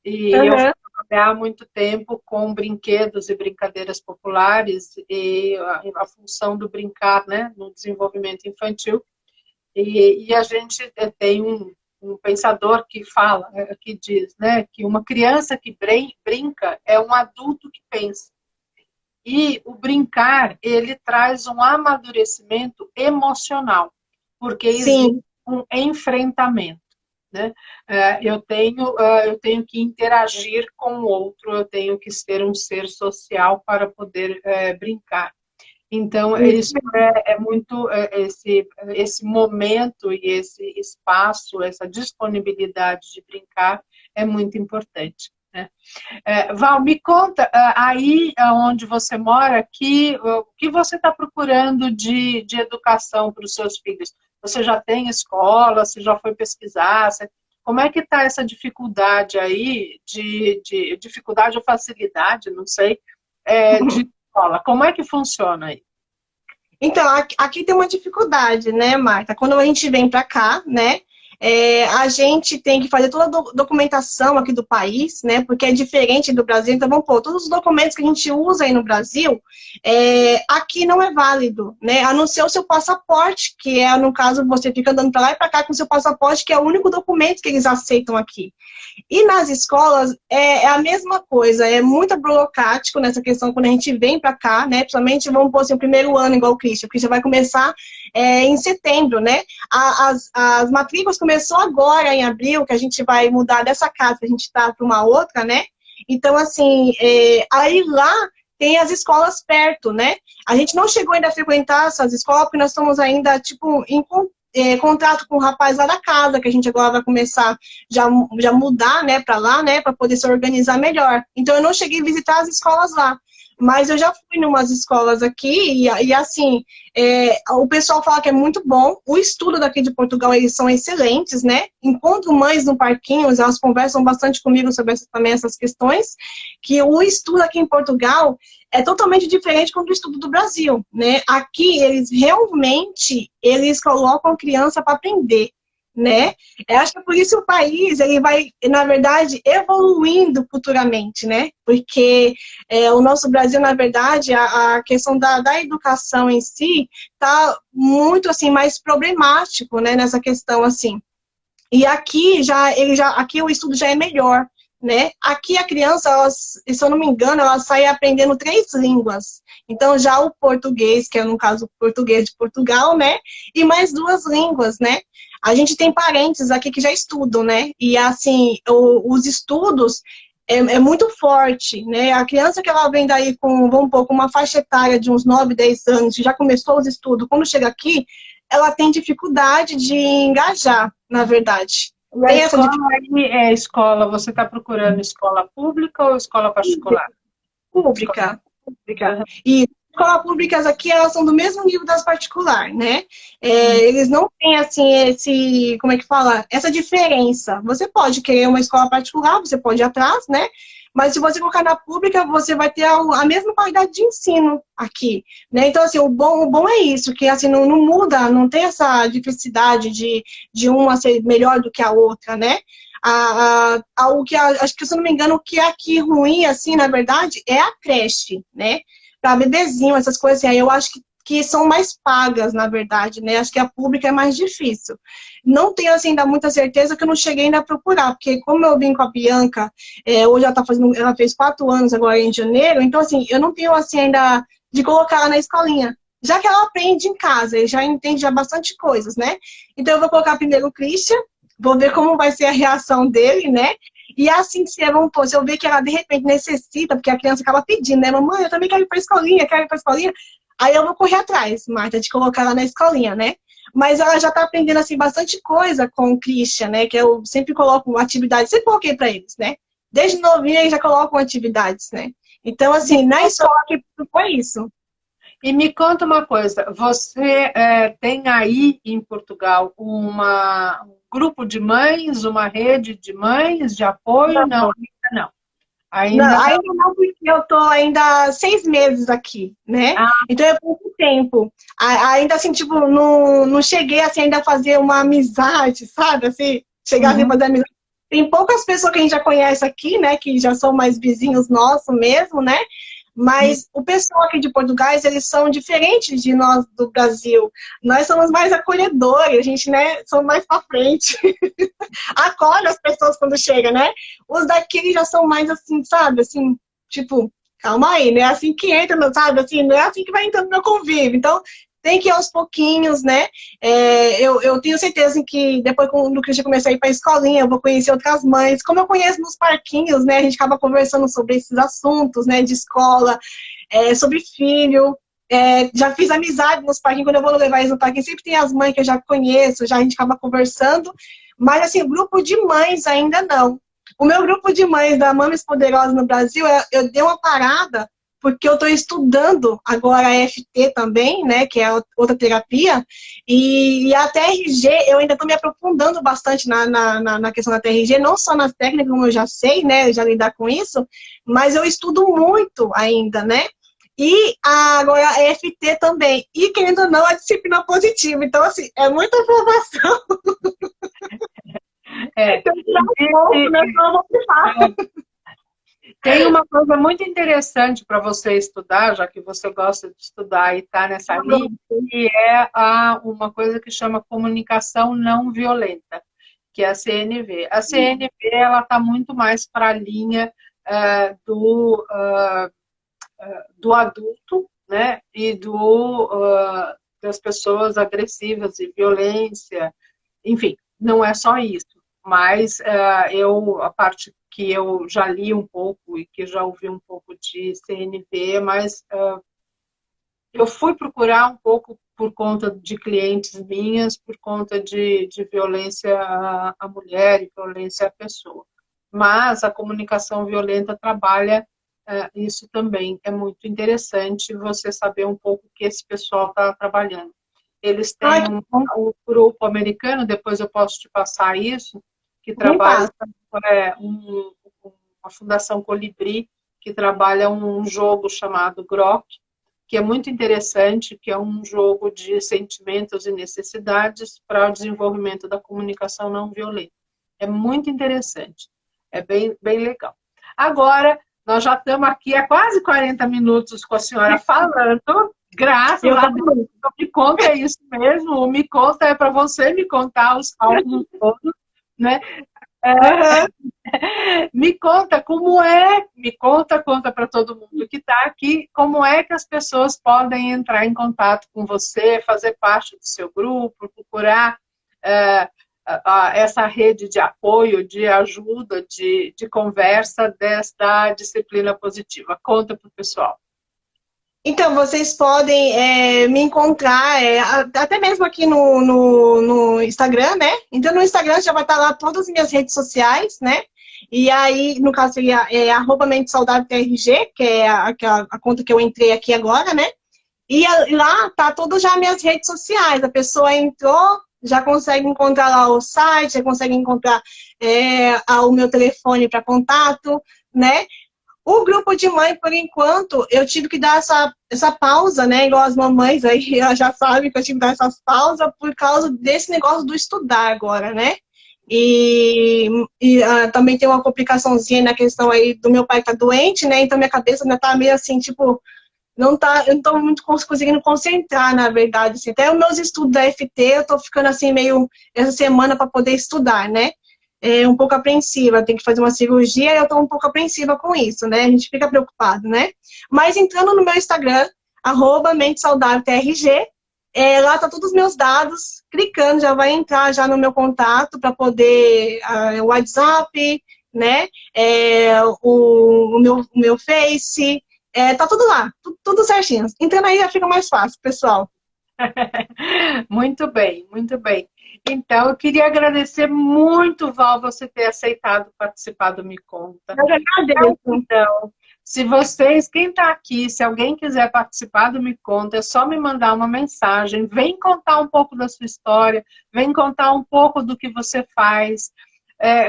e eu trabalhei há muito tempo com brinquedos e brincadeiras populares e a função do brincar, né, no desenvolvimento infantil. E a gente tem um pensador que fala, que diz, né, que uma criança que brinca é um adulto que pensa. E o brincar, ele traz um amadurecimento emocional, porque existe um enfrentamento, né? Eu tenho que interagir com o outro, eu tenho que ser um ser social para poder brincar. Então, isso é muito, esse momento e esse espaço, essa disponibilidade de brincar é muito importante. Né? Val, me conta, aí onde você mora, o que você está procurando de educação para os seus filhos? Você já tem escola, você já foi pesquisar? Como é que está essa dificuldade aí, dificuldade ou facilidade, não sei, de escola? Como é que funciona aí? Então, aqui tem uma dificuldade, né, Marta? Quando a gente vem para cá, né, a gente tem que fazer toda a documentação aqui do país, né, porque é diferente do Brasil. Então, vamos pôr, todos os documentos que a gente usa aí no Brasil, aqui não é válido, né, a não ser o seu passaporte, que é, no caso, você fica andando para lá e para cá com o seu passaporte, que é o único documento que eles aceitam aqui. E nas escolas é a mesma coisa, é muito burocrático nessa questão quando a gente vem para cá, né? Principalmente, vamos pôr assim, o primeiro ano igual o Christian, porque já vai começar em setembro, né? As matrículas começou agora em abril, que a gente vai mudar dessa casa que a gente está para uma outra, né? Então, assim, aí lá tem as escolas perto, né? A gente não chegou ainda a frequentar essas escolas, porque nós estamos ainda, tipo, contrato com o rapaz lá da casa, que a gente agora vai começar já mudar, né, para lá, né, para poder se organizar melhor. Então eu não cheguei a visitar as escolas lá, mas eu já fui em umas escolas aqui e assim, o pessoal fala que é muito bom. O estudo daqui de Portugal, eles são excelentes, né? Encontro mães no parquinho, elas conversam bastante comigo sobre também essas questões, que o estudo aqui em Portugal é totalmente diferente do estudo do Brasil, né? Aqui, eles colocam a criança para aprender, né? Eu acho que é por isso o país, ele vai, na verdade, evoluindo futuramente, né? Porque o nosso Brasil, na verdade, a questão da educação em si está muito, assim, mais problemático, né? Nessa questão, assim. E aqui, aqui o estudo já é melhor, né? Aqui a criança, se eu não me engano, ela sai aprendendo 3 línguas. Então, já o português, que é, no caso, o português de Portugal, né? E mais 2 línguas, né? A gente tem parentes aqui que já estudam, né? E, assim, os estudos é muito forte, né? A criança que ela vem daí com, vamos pôr, com uma faixa etária de uns 9, 10 anos, já começou os estudos, quando chega aqui, ela tem dificuldade de engajar, na verdade. E a escola aí é escola, você está procurando escola pública ou escola particular? Pública. E escolas públicas aqui, elas são do mesmo nível das particulares, né? Eles não têm, assim, como é que fala? Essa diferença. Você pode querer uma escola particular, você pode ir atrás, né? Mas se você colocar na pública, você vai ter a mesma qualidade de ensino aqui, né? Então, assim, o bom é isso, que assim, não muda, não tem essa diversidade de uma ser melhor do que a outra, né? Acho que, se eu não me engano, o que é aqui ruim, assim, na verdade, é a creche, né? Para bebezinho, essas coisas assim, aí eu acho que são mais pagas, na verdade, né? Acho que a pública é mais difícil. Não tenho, assim, ainda muita certeza, que eu não cheguei ainda a procurar, porque como eu vim com a Bianca, hoje ela fez 4 anos agora em janeiro, então, assim, eu não tenho, assim, ainda de colocar ela na escolinha. Já que ela aprende em casa, ele já entende já bastante coisas, né? Então eu vou colocar primeiro o Christian, vou ver como vai ser a reação dele, né? E assim, se eu ver que ela de repente necessita, porque a criança acaba pedindo, né? Mamãe, eu também quero ir para a escolinha, quero ir para a escolinha. Aí eu vou correr atrás, Marta, de colocar ela na escolinha, né? Mas ela já está aprendendo, assim, bastante coisa com o Christian, né? Que eu sempre coloco atividades, sempre coloquei para eles, né? Desde novinha eles já colocam atividades, né? Então, assim, na escola que foi isso. E me conta uma coisa, você tem aí em Portugal um grupo de mães, uma rede de mães de apoio? Não, ainda não. Ainda não, porque eu tô ainda 6 meses aqui, né? Então é pouco tempo. Ainda assim, tipo, não cheguei assim, ainda a fazer uma amizade, sabe? Assim, chegar assim a fazer amizade. Tem poucas pessoas que a gente já conhece aqui, né? Que já são mais vizinhos nossos mesmo, né? Mas o pessoal aqui de Portugal, eles são diferentes de nós do Brasil. Nós somos mais acolhedores, a gente, né, somos mais pra frente. Acolhe as pessoas quando chega, né? Os daqui já são mais assim, sabe? Assim, tipo, calma aí, não é assim que entra, sabe? Assim, não é assim que vai entrando no meu convívio. Então, tem que ir aos pouquinhos, né? Eu tenho certeza assim, que depois, quando o Christian começar a ir para a escolinha, eu vou conhecer outras mães. Como eu conheço nos parquinhos, né? A gente acaba conversando sobre esses assuntos, né? De escola, sobre filho. Já fiz amizade nos parquinhos, quando eu vou levar eles no parquinho, sempre tem as mães que eu já conheço, já a gente acaba conversando. Mas, assim, grupo de mães ainda não. O meu grupo de mães da Mames Poderosas no Brasil, eu dei uma parada, porque eu estou estudando agora a EFT também, né, que é outra terapia, e a TRG, eu ainda estou me aprofundando bastante na questão da TRG, não só nas técnicas, como eu já sei, né, já lidar com isso, mas eu estudo muito ainda, né, e agora a EFT também, e querendo ou não, a disciplina positiva, então, assim, é muita informação. Tem uma coisa muito interessante para você estudar, já que você gosta de estudar e está nessa linha, que é uma coisa que chama comunicação não violenta, que é a CNV. A CNV ela está muito mais para a linha do adulto, né, e das pessoas agressivas e violência, enfim, não é só isso. Mas a parte que eu já li um pouco e que já ouvi um pouco de CNV, mas eu fui procurar um pouco por conta de clientes minhas, por conta de violência à mulher e violência à pessoa. Mas a comunicação violenta trabalha isso também. É muito interessante você saber um pouco o que esse pessoal está trabalhando. Eles têm um grupo americano, depois eu posso te passar isso, que trabalha uma Fundação Colibri, que trabalha um jogo chamado Grok, que é muito interessante, que é um jogo de sentimentos e necessidades para o desenvolvimento da comunicação não violenta. É muito interessante, é bem, bem legal. Agora, nós já estamos aqui há quase 40 minutos com a senhora falando, graças a Deus. O Me Conta é isso mesmo, o Me Conta é para você me contar os cálculos todos, né? Me conta como conta para todo mundo que está aqui, como é que as pessoas podem entrar em contato com você, fazer parte do seu grupo, procurar essa rede de apoio, de ajuda, de conversa desta disciplina positiva. Conta para o pessoal. Então, vocês podem me encontrar, até mesmo aqui no Instagram, né? Então, no Instagram já vai estar lá todas as minhas redes sociais, né? E aí, no caso, seria @mentesaudável_trg, que é a conta que eu entrei aqui agora, né? E lá tá todas já as minhas redes sociais. A pessoa entrou, já consegue encontrar lá o site, já consegue encontrar o meu telefone para contato, né? O grupo de mãe, por enquanto, eu tive que dar essa pausa, né? Igual as mamães aí, elas já sabem que eu tive que dar essas pausas por causa desse negócio do estudar agora, né? E também tem uma complicaçãozinha na questão aí do meu pai tá doente, né? Então minha cabeça ainda tá meio assim, tipo, eu não tô muito conseguindo concentrar, na verdade. Assim. Até os meus estudos da FT, eu tô ficando assim meio essa semana para poder estudar, né? Um pouco apreensiva, tem que fazer uma cirurgia e eu estou um pouco apreensiva com isso, né? A gente fica preocupado, né? Mas entrando no meu Instagram, @mentesaudável_trg, lá tá todos os meus dados, clicando, já vai entrar já no meu contato para poder, o WhatsApp, né? O meu Face, tá tudo lá, tudo certinho. Entrando aí já fica mais fácil, pessoal. Muito bem, muito bem. Então, eu queria agradecer muito, Val, você ter aceitado participar do Me Conta. Eu agradeço. Então, se vocês, quem está aqui, se alguém quiser participar do Me Conta, é só me mandar uma mensagem. Vem contar um pouco da sua história, vem contar um pouco do que você faz,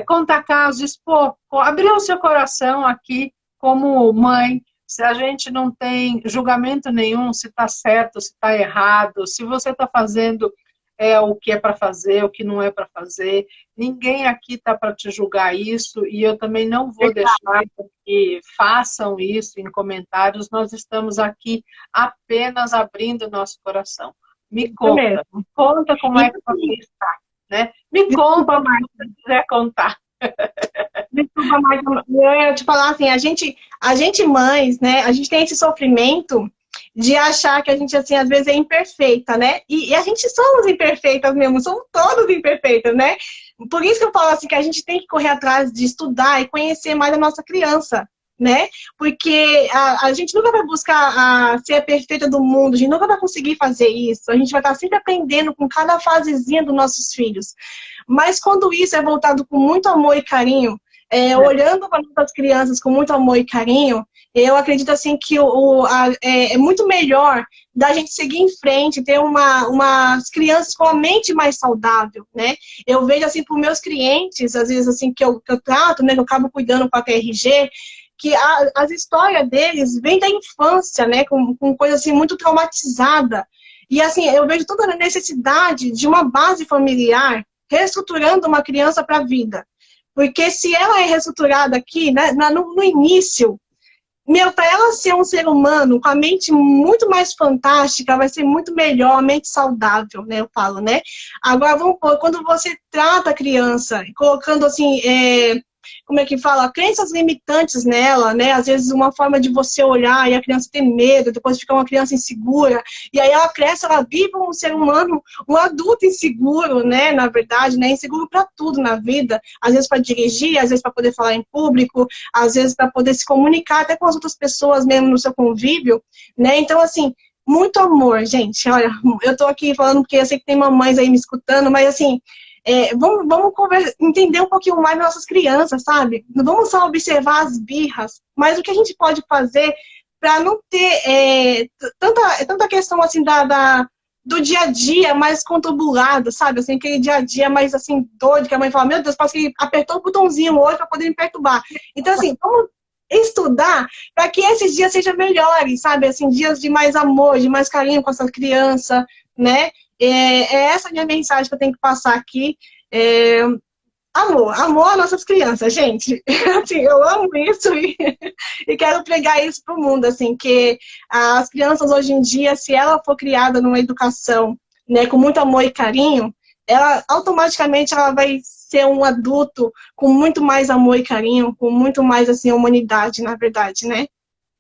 contar casos, expor, abrir o seu coração aqui como mãe. Se a gente não tem julgamento nenhum, se está certo, se está errado, se você está fazendo o que é para fazer, o que não é para fazer. Ninguém aqui está para te julgar isso, e eu também não vou deixar que façam isso em comentários. Nós estamos aqui apenas abrindo nosso coração. Me conta como é que você está, né? Me conta mais se você quiser contar. Desculpa, mas eu ia te falar assim, a gente mães, né, a gente tem esse sofrimento de achar que a gente, assim, às vezes é imperfeita, né? E a gente somos imperfeitas mesmo, somos todas imperfeitas, né? Por isso que eu falo assim, que a gente tem que correr atrás de estudar e conhecer mais a nossa criança, né? Porque a gente nunca vai buscar ser a perfeita do mundo, a gente nunca vai conseguir fazer isso, a gente vai estar sempre aprendendo com cada fasezinha dos nossos filhos. Mas quando isso é voltado com muito amor e carinho, olhando para as crianças com muito amor e carinho, eu acredito assim que é muito melhor da gente seguir em frente, ter umas crianças com a mente mais saudável, né? Eu vejo assim para os meus clientes, às vezes assim que eu trato, né, que eu acabo cuidando com a TRG, que as histórias deles vêm da infância, né, com coisa assim muito traumatizada. E assim, eu vejo toda a necessidade de uma base familiar reestruturando uma criança para a vida. Porque se ela é reestruturada aqui, né, no início, para ela ser um ser humano com a mente muito mais fantástica, vai ser muito melhor, a mente saudável, né, eu falo, né? Agora, vamos pôr, quando você trata a criança, colocando assim, como é que fala? Crenças limitantes nela, né? Às vezes uma forma de você olhar e a criança ter medo, depois fica uma criança insegura, e aí ela cresce, ela vive um ser humano, um adulto inseguro, né? Na verdade, né? Inseguro para tudo na vida, às vezes para dirigir, às vezes para poder falar em público, às vezes para poder se comunicar até com as outras pessoas mesmo no seu convívio, né? Então, assim, muito amor, gente. Olha, eu tô aqui falando porque eu sei que tem mamães aí me escutando, mas assim, vamos entender um pouquinho mais das nossas crianças, sabe? Não vamos só observar as birras, mas o que a gente pode fazer para não ter tanta questão assim do dia a dia mais conturbulado, sabe? Assim, aquele dia a dia mais assim, doido, que a mãe fala, meu Deus, parece que apertou o botãozinho hoje para poder me perturbar. Então, assim, vamos estudar para que esses dias sejam melhores, sabe? Assim, dias de mais amor, de mais carinho com essa criança, né? Essa a minha mensagem que eu tenho que passar aqui. Amor às nossas crianças, gente. Assim, eu amo isso e quero pregar isso para o mundo, assim, que as crianças hoje em dia, se ela for criada numa educação, né, com muito amor e carinho, ela automaticamente ela vai ser um adulto com muito mais amor e carinho, com muito mais, assim, humanidade, na verdade, né?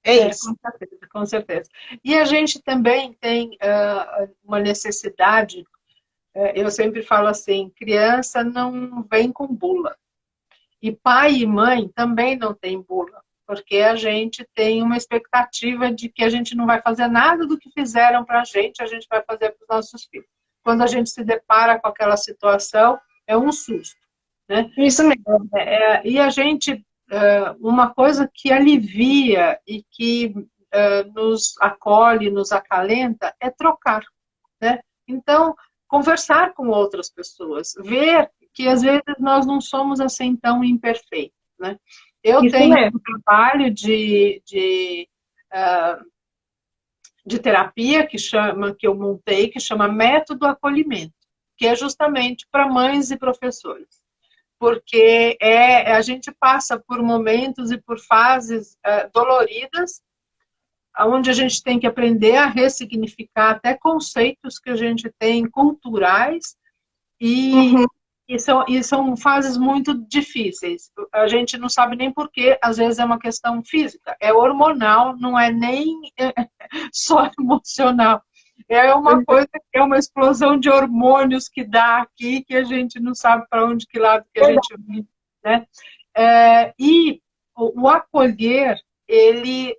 É isso. Com certeza, com certeza. E a gente também tem uma necessidade. Eu sempre falo assim, criança não vem com bula. E pai e mãe também não tem bula, porque a gente tem uma expectativa de que a gente não vai fazer nada do que fizeram para a gente vai fazer para os nossos filhos. Quando a gente se depara com aquela situação, é um susto, né? Isso mesmo. E a gente, uma coisa que alivia e que nos acolhe, nos acalenta, é trocar, né? Então, conversar com outras pessoas, ver que às vezes nós não somos assim tão imperfeitos, né? Eu Isso tenho mesmo. um trabalho de terapia que eu montei, que chama Método Acolhimento, que é justamente para mães e professores. Porque a gente passa por momentos e por fases doloridas, onde a gente tem que aprender a ressignificar até conceitos que a gente tem culturais, Uhum. e são fases muito difíceis. A gente não sabe nem porquê, às vezes é uma questão física, é hormonal, não é nem só emocional. É uma coisa que é uma explosão de hormônios que dá aqui, que a gente não sabe para onde, que lado que a gente vai, né? E o acolher, ele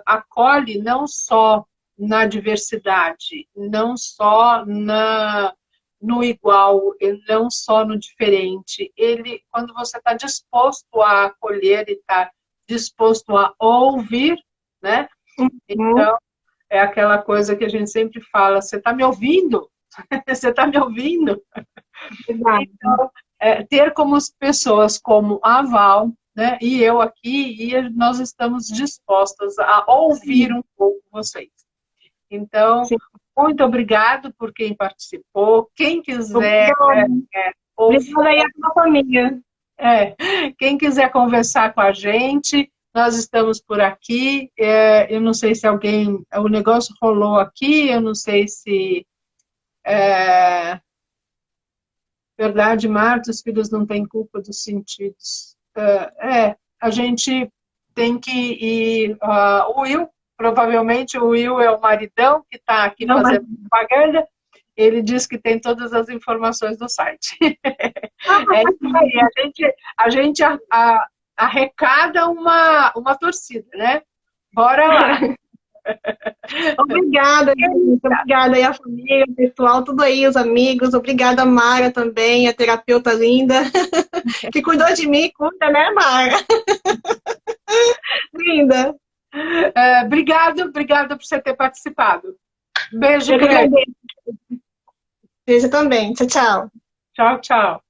acolhe não só na diversidade, não só no igual, não só no diferente. Ele, quando você está disposto a acolher e está disposto a ouvir, né? Então, é aquela coisa que a gente sempre fala, você está me ouvindo? Você está me ouvindo? Então, ter como pessoas como a Val, né, e eu aqui, e nós estamos dispostas a ouvir um pouco vocês. Então, Sim. muito obrigado por quem participou. Quem quiser Obrigada aí a sua família. quem quiser conversar com a gente, nós estamos por aqui. Eu não sei se o negócio rolou aqui, eu não sei se verdade, Marta, os filhos não têm culpa dos sentidos. A gente tem que ir. O Will, provavelmente o Will é o maridão que está aqui fazendo propaganda. Ele diz que tem todas as informações do site. A gente arrecada uma torcida, né? Bora lá. Obrigada, gente. Obrigada aí a família, o pessoal, tudo aí, os amigos. Obrigada, Mara, também, a terapeuta linda, que cuidou de mim, cuida, né, Mara? Linda. Obrigada por você ter participado. Beijo grande. Beijo também. Tchau, tchau. Tchau, tchau.